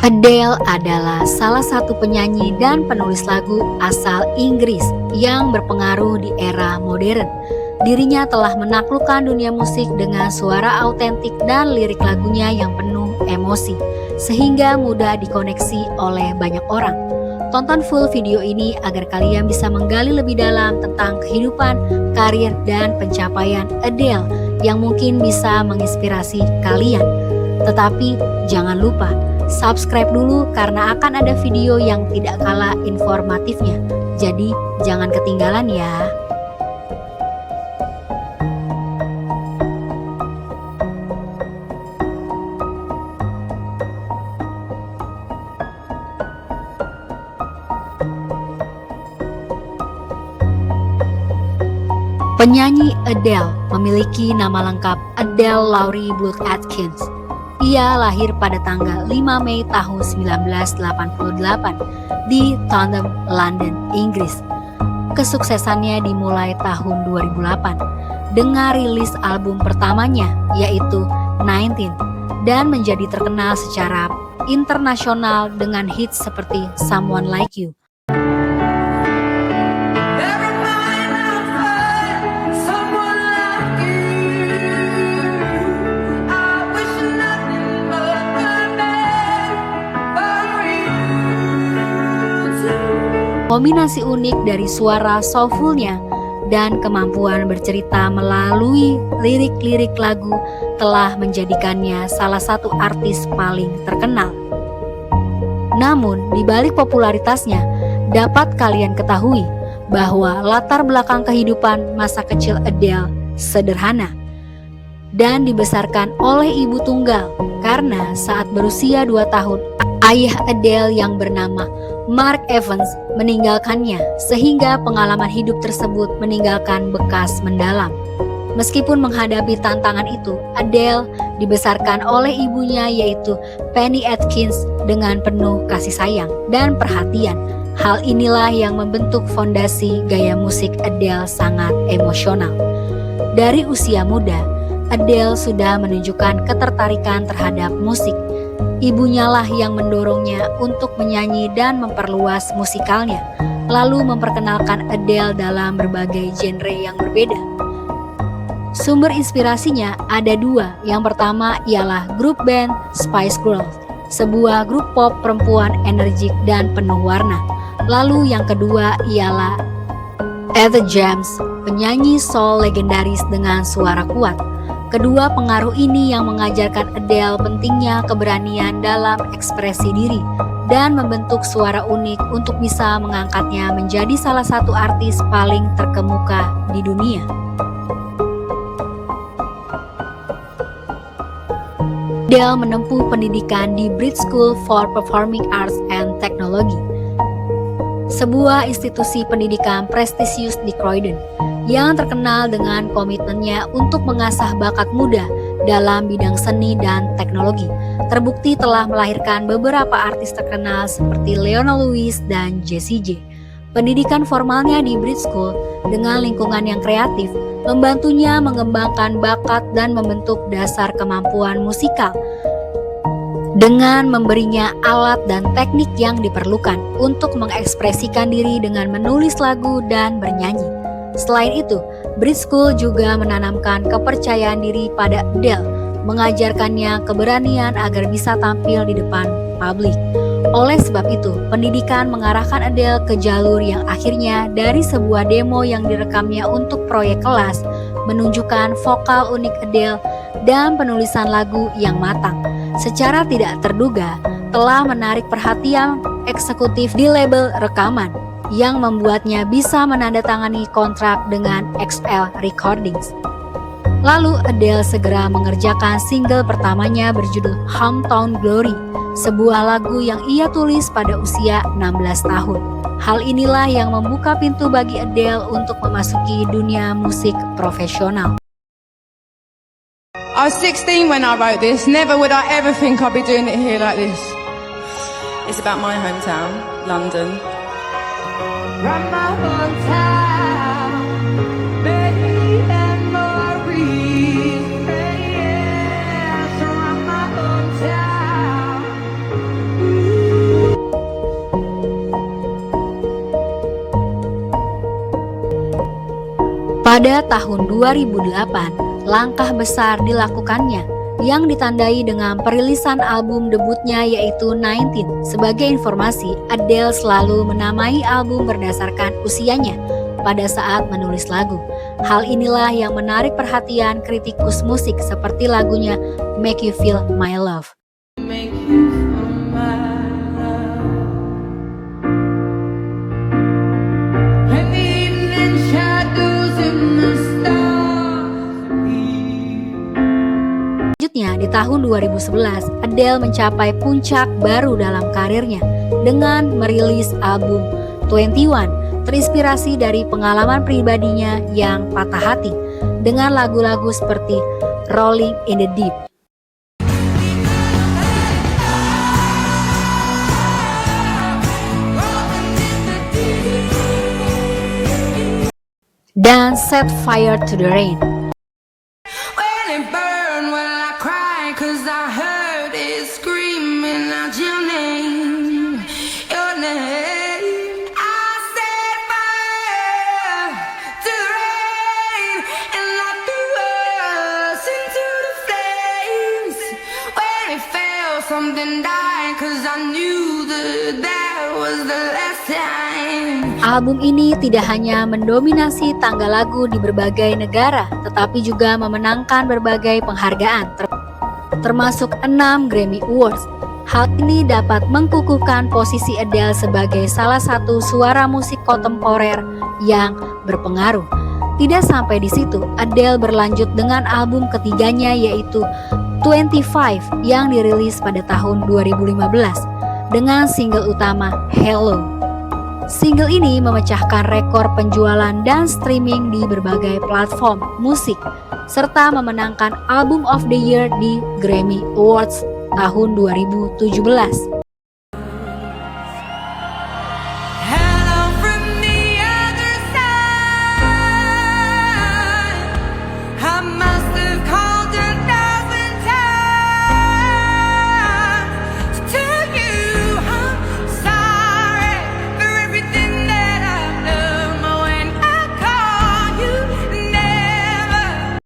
Adele adalah salah satu penyanyi dan penulis lagu asal Inggris yang berpengaruh di era modern. Dirinya telah menaklukkan dunia musik dengan suara autentik dan lirik lagunya yang penuh emosi, sehingga mudah dikoneksi oleh banyak orang. Tonton full video ini agar kalian bisa menggali lebih dalam tentang kehidupan, karir, dan pencapaian Adele yang mungkin bisa menginspirasi kalian. Tetapi jangan lupa subscribe dulu karena akan ada video yang tidak kalah informatifnya. Jadi jangan ketinggalan ya. Penyanyi Adele memiliki nama lengkap Adele Laurie Blood Atkins. Ia lahir pada tanggal 5 Mei tahun 1988 di Tottenham, London, Inggris. Kesuksesannya dimulai tahun 2008 dengan rilis album pertamanya yaitu 19 dan menjadi terkenal secara internasional dengan hits seperti Someone Like You. Kombinasi unik dari suara soulfulnya dan kemampuan bercerita melalui lirik-lirik lagu telah menjadikannya salah satu artis paling terkenal. Namun, di balik popularitasnya, dapat kalian ketahui bahwa latar belakang kehidupan masa kecil Adele sederhana dan dibesarkan oleh ibu tunggal karena saat berusia 2 tahun, ayah Adele yang bernama Mark Evans meninggalkannya sehingga pengalaman hidup tersebut meninggalkan bekas mendalam. Meskipun menghadapi tantangan itu, Adele dibesarkan oleh ibunya yaitu Penny Atkins dengan penuh kasih sayang dan perhatian. Hal inilah yang membentuk fondasi gaya musik Adele sangat emosional. Dari usia muda, Adele sudah menunjukkan ketertarikan terhadap musik. Ibunya lah yang mendorongnya untuk menyanyi dan memperluas musikalnya, lalu memperkenalkan Adele dalam berbagai genre yang berbeda. Sumber inspirasinya ada 2. Yang pertama ialah grup band Spice Girls, sebuah grup pop perempuan energik dan penuh warna. Lalu yang kedua ialah Etta James, penyanyi soul legendaris dengan suara kuat. Kedua pengaruh ini yang mengajarkan Adele pentingnya keberanian dalam ekspresi diri dan membentuk suara unik untuk bisa mengangkatnya menjadi salah satu artis paling terkemuka di dunia. Adele menempuh pendidikan di British School for Performing Arts and Technology, sebuah institusi pendidikan prestisius di Croydon, yang terkenal dengan komitmennya untuk mengasah bakat muda dalam bidang seni dan teknologi. Terbukti telah melahirkan beberapa artis terkenal seperti Leona Lewis dan Jessie J. Pendidikan formalnya di British School dengan lingkungan yang kreatif membantunya mengembangkan bakat dan membentuk dasar kemampuan musikal dengan memberinya alat dan teknik yang diperlukan untuk mengekspresikan diri dengan menulis lagu dan bernyanyi. Selain itu, British School juga menanamkan kepercayaan diri pada Adele, mengajarkannya keberanian agar bisa tampil di depan publik. Oleh sebab itu, pendidikan mengarahkan Adele ke jalur yang akhirnya dari sebuah demo yang direkamnya untuk proyek kelas, menunjukkan vokal unik Adele dan penulisan lagu yang matang. Secara tidak terduga, telah menarik perhatian eksekutif di label rekaman, yang membuatnya bisa menandatangani kontrak dengan XL Recordings. Lalu Adele segera mengerjakan single pertamanya berjudul Hometown Glory, sebuah lagu yang ia tulis pada usia 16 tahun. Hal inilah yang membuka pintu bagi Adele untuk memasuki dunia musik profesional. I was 16 when I wrote this. Never would I ever think I'd be doing it here like this. It's about my hometown, London. From my hometown, Betty and Maurice, yes, from my hometown. Pada tahun 2008, langkah besar dilakukannya yang ditandai dengan perilisan album debutnya yaitu 19. Sebagai informasi, Adele selalu menamai album berdasarkan usianya pada saat menulis lagu. Hal inilah yang menarik perhatian kritikus musik seperti lagunya Make You Feel My Love. Make you feel my love. When the evening shadows in the stars appear. Selanjutnya, di tahun 2011, Adele mencapai puncak baru dalam karirnya dengan merilis album 21, terinspirasi dari pengalaman pribadinya yang patah hati dengan lagu-lagu seperti Rolling in the Deep dan Set Fire to the Rain. When it burned, well I cried 'cause I heard it screaming out your name, your name. I set fire to the rain and locked the us into the flames. When it fell, something died 'cause I knew that was the last time. Album ini tidak hanya mendominasi tangga lagu di berbagai negara, tetapi juga memenangkan berbagai penghargaan, termasuk 6 Grammy Awards. Hal ini dapat mengukuhkan posisi Adele sebagai salah satu suara musik kontemporer yang berpengaruh. Tidak sampai di situ, Adele berlanjut dengan album ketiganya yaitu 25 yang dirilis pada tahun 2015 dengan single utama Hello. Single ini memecahkan rekor penjualan dan streaming di berbagai platform musik, serta memenangkan Album of the Year di Grammy Awards tahun 2017. Hello from the other side. I must have called 1,000 times to tell you I'm sorry for everything that I've done. But when I call you, never.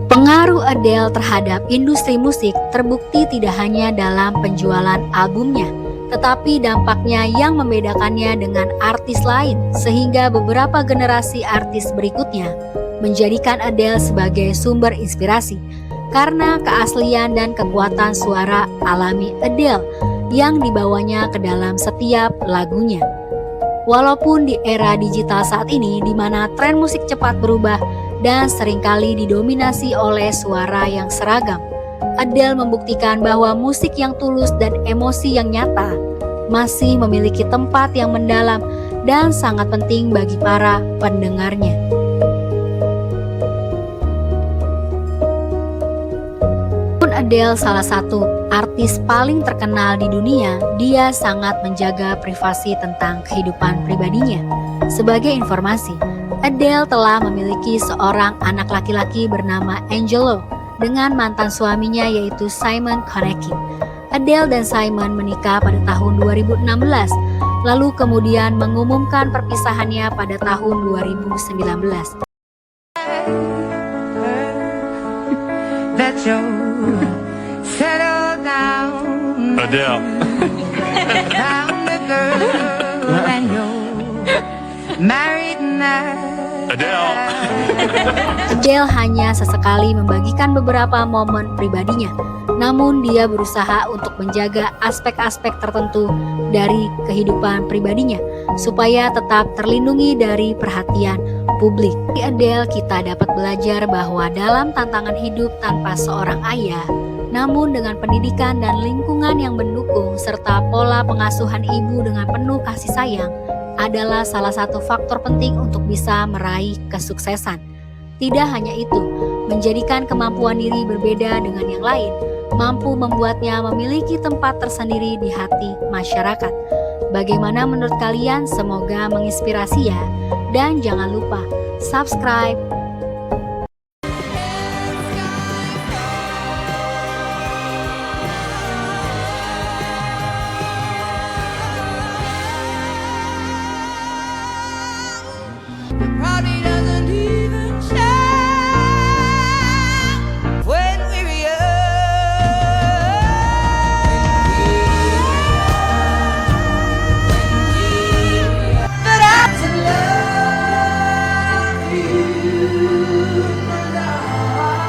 Pengaruh Adele terhadap industri musik terbukti tidak hanya dalam penjualan albumnya, tetapi dampaknya yang membedakannya dengan artis lain, sehingga beberapa generasi artis berikutnya menjadikan Adele sebagai sumber inspirasi karena keaslian dan kekuatan suara alami Adele yang dibawanya ke dalam setiap lagunya. Walaupun di era digital saat ini di mana tren musik cepat berubah dan seringkali didominasi oleh suara yang seragam, Adele membuktikan bahwa musik yang tulus dan emosi yang nyata masih memiliki tempat yang mendalam dan sangat penting bagi para pendengarnya. Walaupun Adele salah satu artis paling terkenal di dunia, dia sangat menjaga privasi tentang kehidupan pribadinya. Sebagai informasi, Adele telah memiliki seorang anak laki-laki bernama Angelo dengan mantan suaminya yaitu Simon Konecki. Adele dan Simon menikah pada tahun 2016, lalu kemudian mengumumkan perpisahannya pada tahun 2019. That you settle down. Adele. Found a girl and you're married now. Adele. Adele hanya sesekali membagikan beberapa momen pribadinya, namun dia berusaha untuk menjaga aspek-aspek tertentu dari kehidupan pribadinya supaya tetap terlindungi dari perhatian publik. Di Adele kita dapat belajar bahwa dalam tantangan hidup tanpa seorang ayah, namun dengan pendidikan dan lingkungan yang mendukung serta pola pengasuhan ibu dengan penuh kasih sayang adalah salah satu faktor penting untuk bisa meraih kesuksesan. Tidak hanya itu, menjadikan kemampuan diri berbeda dengan yang lain, mampu membuatnya memiliki tempat tersendiri di hati masyarakat. Bagaimana menurut kalian? Semoga menginspirasi ya. Dan jangan lupa subscribe. Probably doesn't my love.